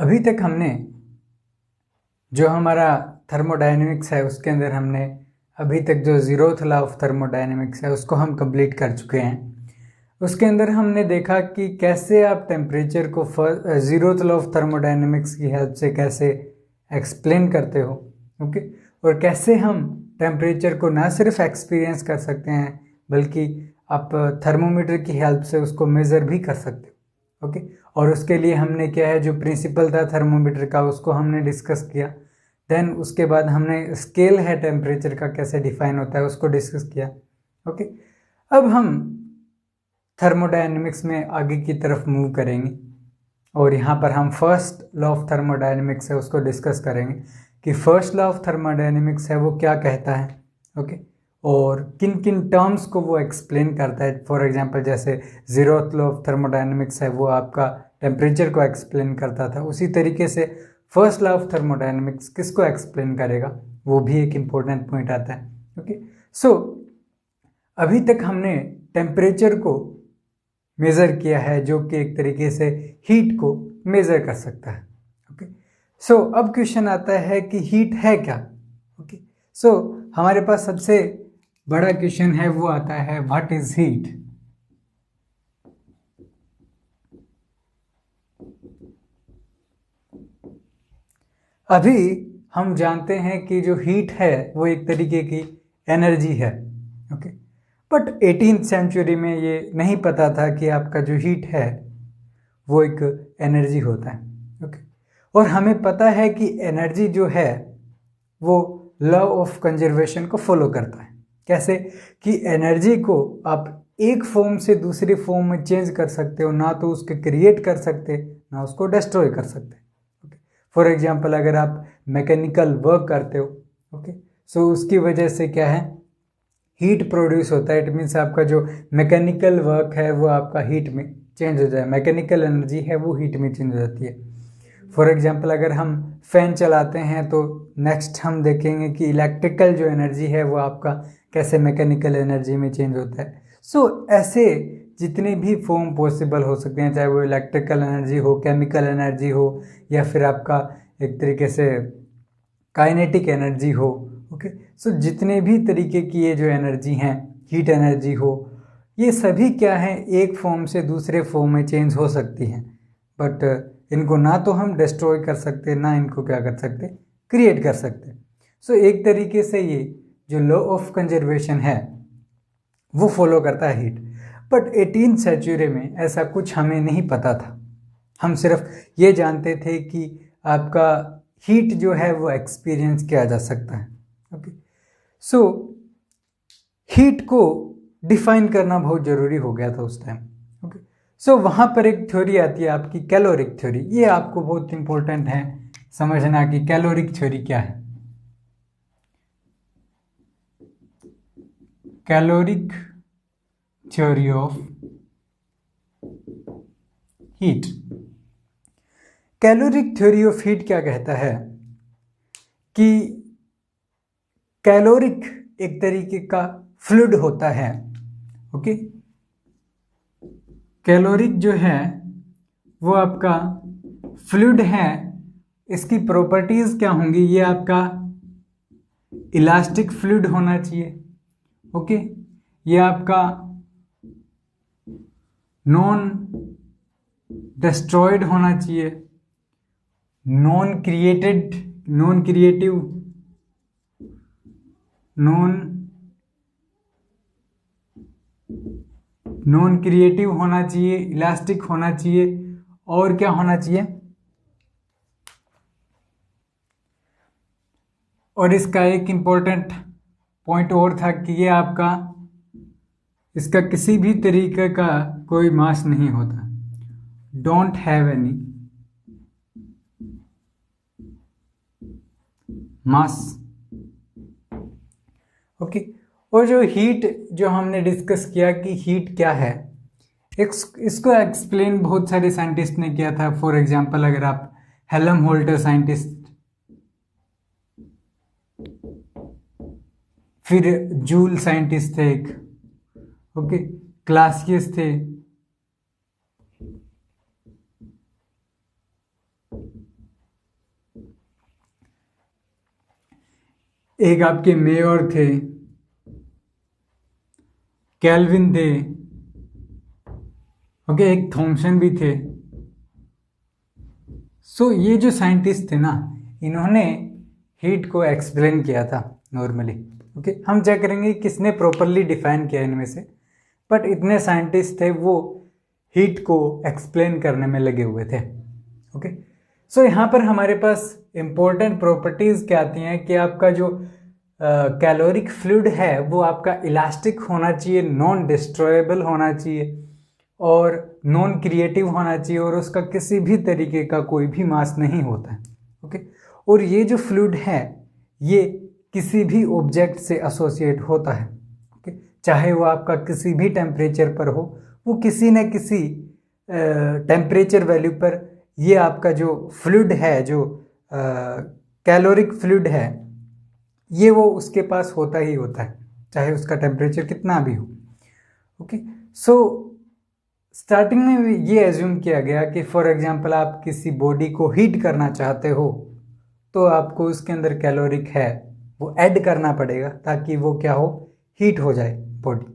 अभी तक हमने जो हमारा थर्मोडायनेमिक्स है उसके अंदर हमने अभी तक जो जीरोथ लॉ ऑफ थर्मोडायनेमिक्स है उसको हम कंप्लीट कर चुके हैं। उसके अंदर हमने देखा कि कैसे आप टेम्परेचर को जीरोथ लॉ ऑफ थर्मोडायनेमिक्स की हेल्प से कैसे एक्सप्लेन करते हो, ओके। और कैसे हम टेम्परेचर को ना सिर्फ एक्सपीरियंस कर सकते हैं बल्कि आप थर्मोमीटर की हेल्प से उसको मेज़र भी कर सकते हो, ओके। और उसके लिए हमने क्या है, जो प्रिंसिपल था थर्मोमीटर का उसको हमने डिस्कस किया। देन उसके बाद हमने स्केल है टेम्परेचर का कैसे डिफाइन होता है उसको डिस्कस किया, ओके। अब हम थर्मोडायनेमिक्स में आगे की तरफ मूव करेंगे और यहाँ पर हम फर्स्ट लॉ ऑफ थर्मोडायनेमिक्स है उसको डिस्कस करेंगे कि फर्स्ट लॉ ऑफ थर्मोडायनेमिक्स है वो क्या कहता है, ओके। और किन किन टर्म्स को वो एक्सप्लेन करता है। फॉर एग्जांपल जैसे जीरोथ लॉ ऑफ थर्मोडायनेमिक्स है वो आपका टेम्परेचर को एक्सप्लेन करता था, उसी तरीके से फर्स्ट लॉ ऑफ थर्मोडायनेमिक्स किसको एक्सप्लेन करेगा, वो भी एक इम्पोर्टेंट पॉइंट आता है, ओके। सो अभी तक हमने टेम्परेचर को मेज़र किया है जो कि एक तरीके से हीट को मेज़र कर सकता है, ओके। सो अब क्वेश्चन आता है कि हीट है क्या, ओके। सो हमारे पास सबसे बड़ा क्वेश्चन है वो आता है व्हाट इज हीट। अभी हम जानते हैं कि जो हीट है वो एक तरीके की एनर्जी है, ओके। बट 18th सेंचुरी में ये नहीं पता था कि आपका जो हीट है वो एक एनर्जी होता है, ओके। और हमें पता है कि एनर्जी जो है वो लॉ ऑफ कंजर्वेशन को फॉलो करता है। कैसे कि एनर्जी को आप एक फॉर्म से दूसरी फॉर्म में चेंज कर सकते हो, ना तो उसके क्रिएट कर सकते ना उसको डिस्ट्रॉय कर सकते, ओके। फॉर एग्जांपल अगर आप मैकेनिकल वर्क करते हो, ओके, सो उसकी वजह से क्या है, हीट प्रोड्यूस होता है। इट मीन्स आपका जो मैकेनिकल वर्क है वो आपका हीट में चेंज हो जाए, मैकेनिकल एनर्जी है वो हीट में चेंज हो जाती है। फॉर एग्जांपल अगर हम फैन चलाते हैं तो नेक्स्ट हम देखेंगे कि इलेक्ट्रिकल जो एनर्जी है वो आपका कैसे मैकेनिकल एनर्जी में चेंज होता है। सो ऐसे जितने भी फॉर्म पॉसिबल हो सकते हैं, चाहे वो इलेक्ट्रिकल एनर्जी हो, केमिकल एनर्जी हो, या फिर आपका एक तरीके से काइनेटिक एनर्जी हो, ओके। सो जितने भी तरीके की ये जो एनर्जी हैं, हीट एनर्जी हो, ये सभी क्या है, एक फॉर्म से दूसरे फॉर्म में चेंज हो सकती हैं। बट इनको ना तो हम डिस्ट्रॉय कर सकते ना इनको क्या कर सकते, क्रिएट कर सकते। सो एक तरीके से ये जो लॉ ऑफ कंजर्वेशन है वो फॉलो करता है हीट। बट 18th सेंचुरी में ऐसा कुछ हमें नहीं पता था। हम सिर्फ ये जानते थे कि आपका हीट जो है वो एक्सपीरियंस किया जा सकता है, ओके। सो हीट को डिफाइन करना बहुत ज़रूरी हो गया था उस टाइम, ओके। सो वहाँ पर एक थ्योरी आती है आपकी कैलोरिक थ्योरी। ये आपको बहुत इंपॉर्टेंट है समझना कि कैलोरिक थ्योरी क्या है। Caloric theory of heat. Caloric theory of heat क्या कहता है कि कैलोरिक एक तरीके का फ्लूइड होता है, ओके। कैलोरिक जो है वो आपका फ्लूइड है। इसकी प्रॉपर्टीज क्या होंगी, ये आपका इलास्टिक फ्लूइड होना चाहिए, ओके। ये आपका नॉन डिस्ट्रॉयड होना चाहिए, non created, non creative, non creative होना चाहिए, इलास्टिक होना चाहिए, और क्या होना चाहिए, और इसका एक इंपॉर्टेंट पॉइंट और था कि ये आपका इसका किसी भी तरीके का कोई मास नहीं होता, don't have any mass, okay. और जो हीट जो हमने डिस्कस किया कि हीट क्या है, इसको एक्सप्लेन बहुत सारे साइंटिस्ट ने किया था। फॉर एग्जांपल अगर आप हेल्महोल्ट्ज़ साइंटिस्ट, फिर जूल साइंटिस्ट थे एक, ओके, क्लासियस थे, एक आपके मेयर थे, केल्विन थे, ओके, एक थॉमसन भी थे। सो ये जो साइंटिस्ट थे ना, इन्होंने हीट को एक्सप्लेन किया था नॉर्मली। ओके, हम चेक करेंगे किसने प्रॉपरली डिफाइन किया इनमें से, बट इतने साइंटिस्ट थे वो हीट को एक्सप्लेन करने में लगे हुए थे। ओके, सो यहाँ पर हमारे पास इंपॉर्टेंट प्रॉपर्टीज क्या आती हैं कि आपका जो कैलोरिक फ्लूइड है वो आपका इलास्टिक होना चाहिए, नॉन डिस्ट्रॉयबल होना चाहिए और नॉन क्रिएटिव होना चाहिए, और उसका किसी भी तरीके का कोई भी मास नहीं होता है। ओके, और ये जो फ्लूइड है ये किसी भी ऑब्जेक्ट से एसोसिएट होता है। ओके, चाहे वो आपका किसी भी टेम्परेचर पर हो, वो किसी न किसी टेम्परेचर वैल्यू पर ये आपका जो फ्लूइड है, जो कैलोरिक फ्लूइड है, ये वो उसके पास होता ही होता है, चाहे उसका टेम्परेचर कितना भी हो। ओके, सो स्टार्टिंग में ये एज्यूम किया गया कि फॉर एग्जांपल आप किसी बॉडी को हीट करना चाहते हो तो आपको उसके अंदर कैलोरिक है वो ऐड करना पड़ेगा ताकि वो क्या हो, हीट हो जाए बॉडी।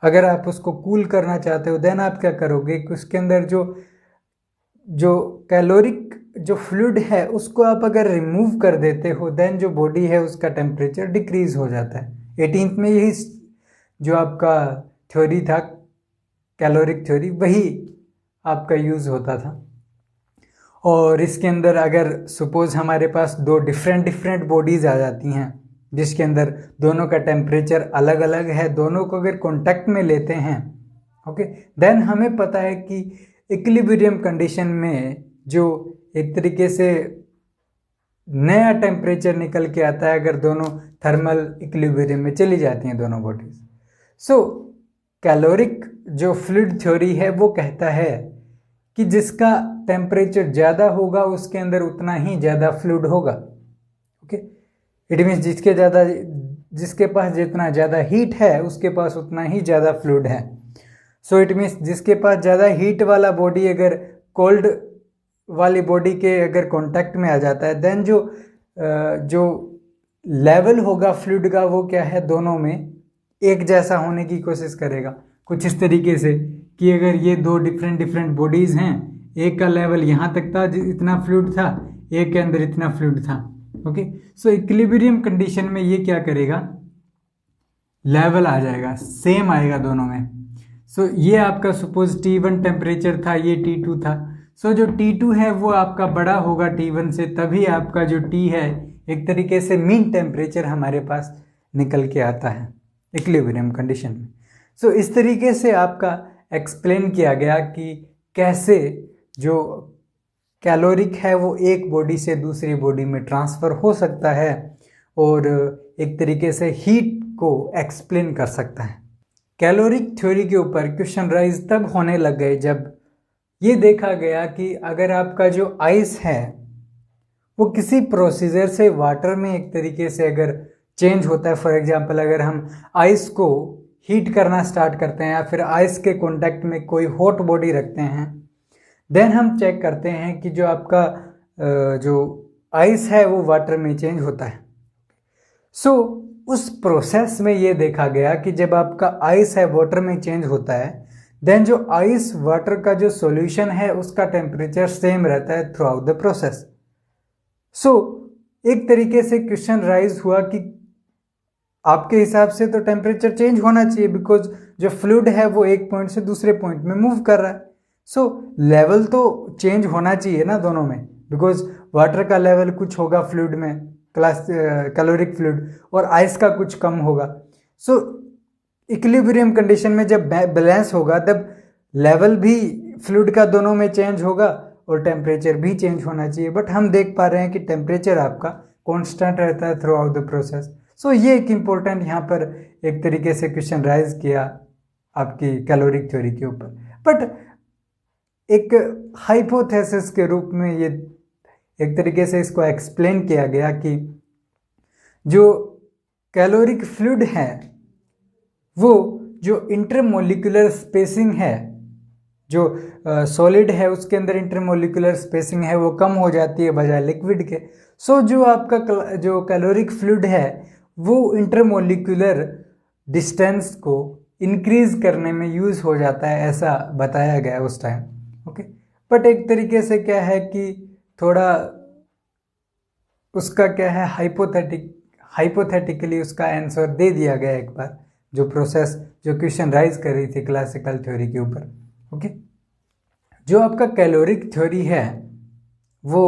अगर आप उसको कूल करना चाहते हो देन आप क्या करोगे कि उसके अंदर जो कैलोरिक जो फ्लूइड है उसको आप अगर रिमूव कर देते हो देन जो बॉडी है उसका टेम्परेचर डिक्रीज हो जाता है। 18th में यही जो आपका थ्योरी था, कैलोरिक थ्योरी, वही आपका यूज़ होता था। और इसके अंदर अगर सपोज हमारे पास दो डिफरेंट बॉडीज़ आ जाती हैं जिसके अंदर दोनों का टेम्परेचर अलग अलग है, दोनों को अगर कांटेक्ट में लेते हैं, ओके, देन हमें पता है कि इक्विलिब्रियम कंडीशन में जो एक तरीके से नया टेम्परेचर निकल के आता है अगर दोनों थर्मल इक्विलिब्रियम में चली जाती हैं दोनों बॉडीज। सो कैलोरिक जो फ्लूइड थ्योरी है वो कहता है कि जिसका टेम्परेचर ज़्यादा होगा उसके अंदर उतना ही ज़्यादा फ्लूइड होगा। ओके, इट मीन्स जिसके पास जितना ज़्यादा हीट है उसके पास उतना ही ज़्यादा फ्लूइड है। सो इट मीन्स जिसके पास ज़्यादा हीट वाला बॉडी अगर कोल्ड वाली बॉडी के अगर कांटेक्ट में आ जाता है देन जो लेवल होगा फ्लूइड का वो क्या है, दोनों में एक जैसा होने की कोशिश करेगा। कुछ इस तरीके से कि अगर ये दो डिफरेंट बॉडीज़ हैं, एक का लेवल यहाँ तक था इतना फ्लूइड था, एक के अंदर इतना फ्लूइड था। ओके, सो इक्विलिब्रियम कंडीशन में ये क्या करेगा, लेवल आ जाएगा, सेम आएगा दोनों में। सो ये आपका सपोज T1 टेम्परेचर था, ये T2 था। सो जो T2 है वो आपका बड़ा होगा T1 से, तभी आपका जो T है एक तरीके से मीन टेम्परेचर हमारे पास निकल के आता है इक्विलिब्रियम कंडीशन में। सो इस तरीके से आपका एक्सप्लेन किया गया कि कैसे जो कैलोरिक है वो एक बॉडी से दूसरी बॉडी में ट्रांसफ़र हो सकता है और एक तरीके से हीट को एक्सप्लेन कर सकता है। कैलोरिक थ्योरी के ऊपर क्वेश्चन राइज तब होने लग गए जब ये देखा गया कि अगर आपका जो आइस है वो किसी प्रोसीजर से वाटर में एक तरीके से अगर चेंज होता है, फॉर एग्जांपल अगर हम आइस को हीट करना स्टार्ट करते हैं या फिर आइस के कांटेक्ट में कोई हॉट बॉडी रखते हैं, देन हम चेक करते हैं कि जो आपका जो आइस है वो वाटर में चेंज होता है। सो उस प्रोसेस में ये देखा गया कि जब आपका आइस है वाटर में चेंज होता है देन जो आइस वाटर का जो सॉल्यूशन है उसका टेम्परेचर सेम रहता है थ्रू आउट द प्रोसेस। सो एक तरीके से क्वेश्चन राइज हुआ कि आपके हिसाब से तो टेम्परेचर चेंज होना चाहिए बिकॉज जो फ्लूइड है वो एक पॉइंट से दूसरे पॉइंट में मूव कर रहा है। सो लेवल तो चेंज होना चाहिए ना दोनों में, बिकॉज वाटर का लेवल कुछ होगा फ्लूइड में कैलोरिक फ्लूइड और आइस का कुछ कम होगा। सो इक्विलिब्रियम कंडीशन में जब बैलेंस होगा तब लेवल भी फ्लूइड का दोनों में चेंज होगा और टेम्परेचर भी चेंज होना चाहिए, बट हम देख पा रहे हैं कि टेम्परेचर आपका कांस्टेंट रहता है थ्रू आउट द प्रोसेस। सो ये एक इम्पोर्टेंट यहाँ पर एक तरीके से क्वेश्चन राइज किया आपकी कैलोरिक थ्योरी के ऊपर, बट एक हाइपोथेसिस के रूप में ये एक तरीके से इसको एक्सप्लेन किया गया कि जो कैलोरिक फ्लूइड है वो जो इंटरमोलिकुलर स्पेसिंग है जो सॉलिड है उसके अंदर इंटरमोलिकुलर स्पेसिंग है वो कम हो जाती है बजाय लिक्विड के। सो जो आपका जो कैलोरिक फ्लूइड है वो इंटरमोलिकुलर डिस्टेंस को इंक्रीज करने में यूज हो जाता है, ऐसा बताया गया उस टाइम। ओके, बट एक तरीके से क्या है कि थोड़ा उसका क्या है हाइपोथेटिकली उसका आंसर दे दिया गया एक बार, जो प्रोसेस जो क्वेश्चन राइज कर रही थी क्लासिकल थ्योरी के ऊपर। ओके, जो आपका कैलोरिक थ्योरी है वो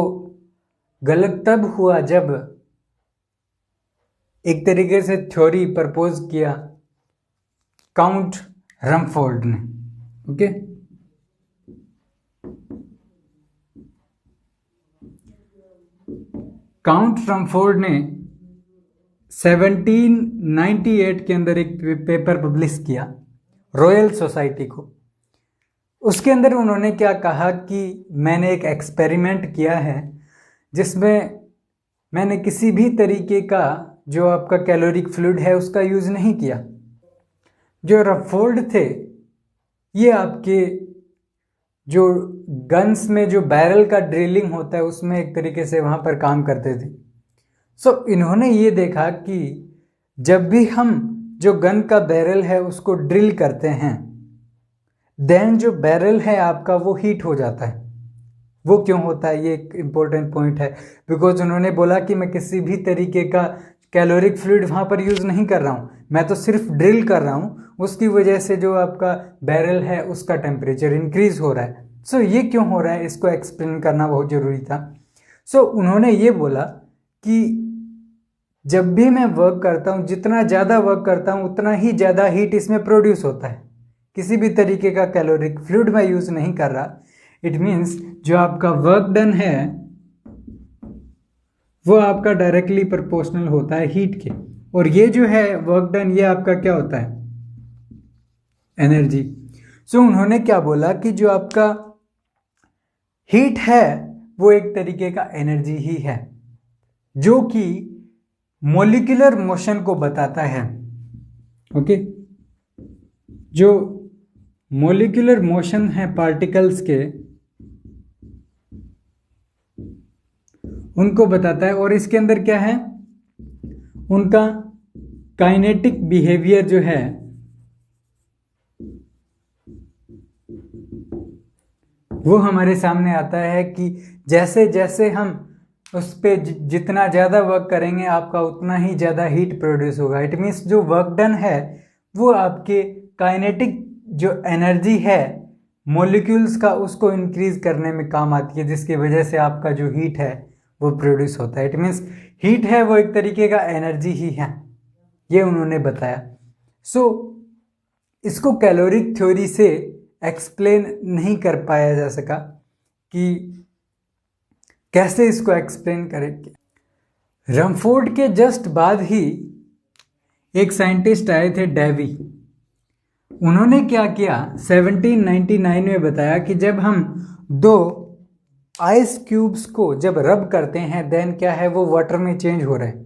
गलत तब हुआ जब एक तरीके से थ्योरी प्रपोज किया काउंट रमफोर्ड ने। ओके, काउंट रमफोर्ड ने 1798 के अंदर एक पेपर पब्लिश किया रॉयल सोसाइटी को। उसके अंदर उन्होंने क्या कहा कि मैंने एक एक्सपेरिमेंट किया है जिसमें मैंने किसी भी तरीके का जो आपका कैलोरिक फ्लूइड है उसका यूज नहीं किया। जो रमफोर्ड थे ये आपके जो गन्स में जो बैरल का ड्रिलिंग होता है उसमें एक तरीके से वहां पर काम करते थे। सो इन्होंने ये देखा कि जब भी हम जो गन का बैरल है उसको ड्रिल करते हैं देन जो बैरल है आपका वो हीट हो जाता है। वो क्यों होता है, ये एक इंपॉर्टेंट पॉइंट है, बिकॉज उन्होंने बोला कि मैं किसी भी तरीके का कैलोरिक फ्लूइड वहां पर यूज नहीं कर रहा हूं, मैं तो सिर्फ ड्रिल कर रहा हूं, उसकी वजह से जो आपका बैरल है उसका टेम्परेचर इंक्रीज हो रहा है। सो ये क्यों हो रहा है इसको एक्सप्लेन करना बहुत जरूरी था। सो उन्होंने ये बोला कि जब भी मैं वर्क करता हूं, जितना ज़्यादा वर्क करता हूं उतना ही ज़्यादा हीट इसमें प्रोड्यूस होता है। किसी भी तरीके का कैलोरिक फ्लूइड मैं यूज नहीं कर रहा, इट मीन्स जो आपका वर्क डन है वो आपका डायरेक्टली प्रोपोर्शनल होता है हीट के, और ये जो है वर्क डन ये आपका क्या होता है, एनर्जी। सो उन्होंने क्या बोला कि जो आपका हीट है वो एक तरीके का एनर्जी ही है जो कि मॉलिक्यूलर मोशन को बताता है। ओके, जो मॉलिक्यूलर मोशन है पार्टिकल्स के उनको बताता है, और इसके अंदर क्या है उनका काइनेटिक बिहेवियर जो है वो हमारे सामने आता है कि जैसे जैसे हम उस पर जितना ज़्यादा वर्क करेंगे आपका उतना ही ज़्यादा हीट प्रोड्यूस होगा। इट मीन्स जो वर्क डन है वो आपके काइनेटिक जो एनर्जी है मॉलिक्यूल्स का उसको इंक्रीज करने में काम आती है, जिसकी वजह से आपका जो हीट है वो प्रोड्यूस होता है। इट मीन्स हीट है वो एक तरीके का एनर्जी ही है, ये उन्होंने बताया। सो इसको कैलोरिक थ्योरी से एक्सप्लेन नहीं कर पाया जा सका कि कैसे इसको एक्सप्लेन करें। रमफोर्ड के जस्ट बाद ही एक साइंटिस्ट आए थे डेवी। उन्होंने क्या किया 1799 में बताया कि जब हम दो आइस क्यूब्स को जब रब करते हैं देन क्या है वो वाटर में चेंज हो रहे हैं।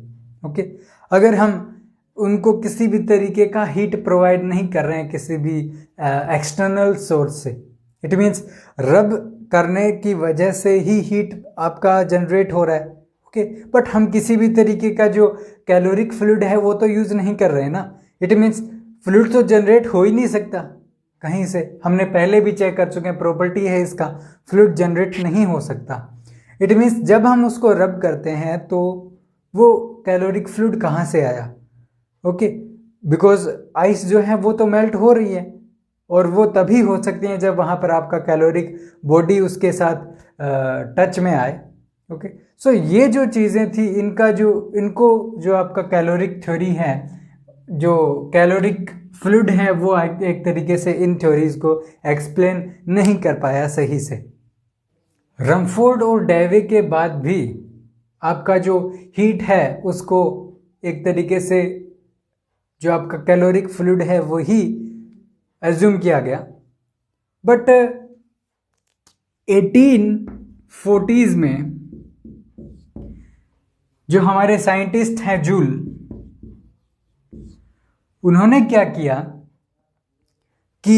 ओके, अगर हम उनको किसी भी तरीके का हीट प्रोवाइड नहीं कर रहे हैं किसी भी एक्सटर्नल सोर्स से, इट मीन्स रब करने की वजह से ही हीट आपका जनरेट हो रहा है। ओके, बट हम किसी भी तरीके का जो कैलोरिक फ्लूइड है वो तो यूज नहीं कर रहे हैं ना, इट मीन्स फ्लूइड तो जनरेट हो ही नहीं सकता कहीं से। हमने पहले भी चेक कर चुके हैं, प्रॉपर्टी है इसका, फ्लूइड जनरेट नहीं हो सकता। इट मीन्स जब हम उसको रब करते हैं तो वो कैलोरिक फ्लूइड कहाँ से आया। ओके, बिकॉज आइस जो है वो तो मेल्ट हो रही है और वो तभी हो सकती है जब वहाँ पर आपका कैलोरिक बॉडी उसके साथ टच में आए। ओके, सो ये जो चीज़ें थी इनको जो आपका कैलोरिक थ्योरी है, जो कैलोरिक फ्लूइड है वो एक तरीके से इन थ्योरीज को एक्सप्लेन नहीं कर पाया सही से। रमफोर्ड और डेवे के बाद भी आपका जो हीट है उसको एक तरीके से जो आपका कैलोरिक फ्लूइड है वही एज्यूम किया गया। बट 1840s में जो हमारे साइंटिस्ट हैं जूल, उन्होंने क्या किया कि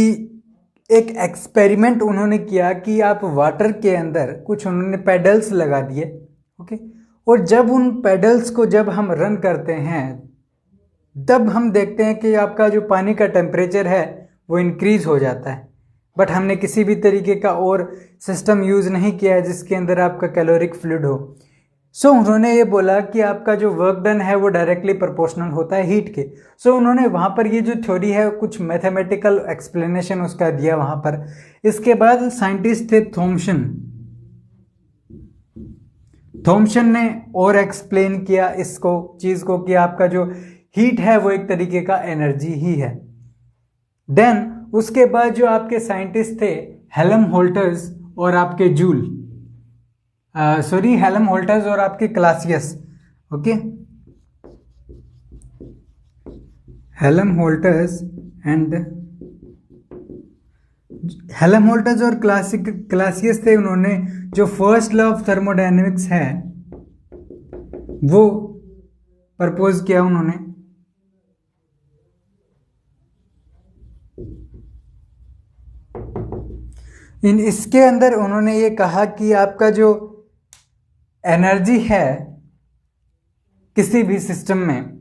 एक एक्सपेरिमेंट उन्होंने किया कि आप वाटर के अंदर कुछ उन्होंने पेडल्स लगा दिए, ओके, और जब उन पेडल्स को जब हम रन करते हैं तब हम देखते हैं कि आपका जो पानी का टेम्परेचर है वो इंक्रीज हो जाता है। बट हमने किसी भी तरीके का और सिस्टम यूज़ नहीं किया है जिसके अंदर आपका कैलोरिक फ्लूइड हो। सो उन्होंने ये बोला कि आपका जो वर्क डन है वो डायरेक्टली प्रोपोर्शनल होता है हीट के। सो उन्होंने वहाँ पर ये जो थ्योरी है कुछ मैथमेटिकल एक्सप्लेनेशन उसका दिया वहाँ पर। इसके बाद साइंटिस्ट थे थॉमसन ने और एक्सप्लेन किया इसको चीज़ को कि आपका जो हीट है वो एक तरीके का एनर्जी ही है। देन उसके बाद जो आपके साइंटिस्ट थे हेल्महोल्ट्ज़ और आपके जूल, हेल्महोल्ट्ज़ और आपके क्लासियस, ओके, हेल्महोल्ट्ज़ और क्लासियस थे। उन्होंने जो फर्स्ट लॉ ऑफ थर्मोडायनेमिक्स है वो प्रपोज किया उन्होंने। इसके अंदर उन्होंने ये कहा कि आपका जो एनर्जी है किसी भी सिस्टम में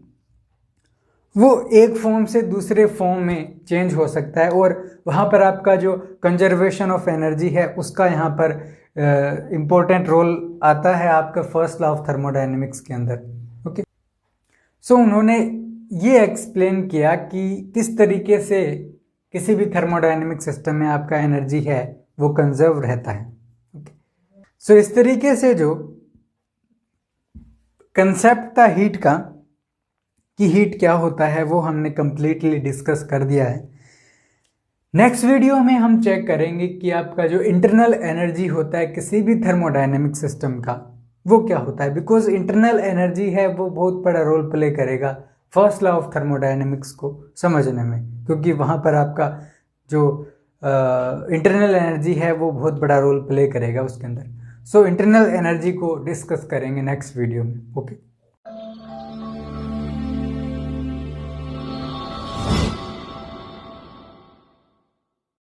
वो एक फॉर्म से दूसरे फॉर्म में चेंज हो सकता है, और वहाँ पर आपका जो कंजर्वेशन ऑफ एनर्जी है उसका यहाँ पर इम्पोर्टेंट रोल आता है आपका फर्स्ट लॉ ऑफ थर्मोडायनेमिक्स के अंदर, ओके। सो उन्होंने ये एक्सप्लेन किया कि किस तरीके से किसी भी थर्मोडायनेमिक सिस्टम में आपका एनर्जी है वो कंजर्व रहता है, ओके। सो इस तरीके से जो कंसेप्ट था हीट का कि हीट क्या होता है वो हमने कंप्लीटली डिस्कस कर दिया है। नेक्स्ट वीडियो में हम चेक करेंगे कि आपका जो इंटरनल एनर्जी होता है किसी भी थर्मोडायनेमिक सिस्टम का वो क्या होता है, बिकॉज इंटरनल एनर्जी है वो बहुत बड़ा रोल प्ले करेगा फर्स्ट लॉ ऑफ थर्मोडायनेमिक्स को समझने में, क्योंकि वहाँ पर आपका जो इंटरनल एनर्जी है वो बहुत बड़ा रोल प्ले करेगा उसके अंदर। सो इंटरनल एनर्जी को डिस्कस करेंगे नेक्स्ट वीडियो में, ओके।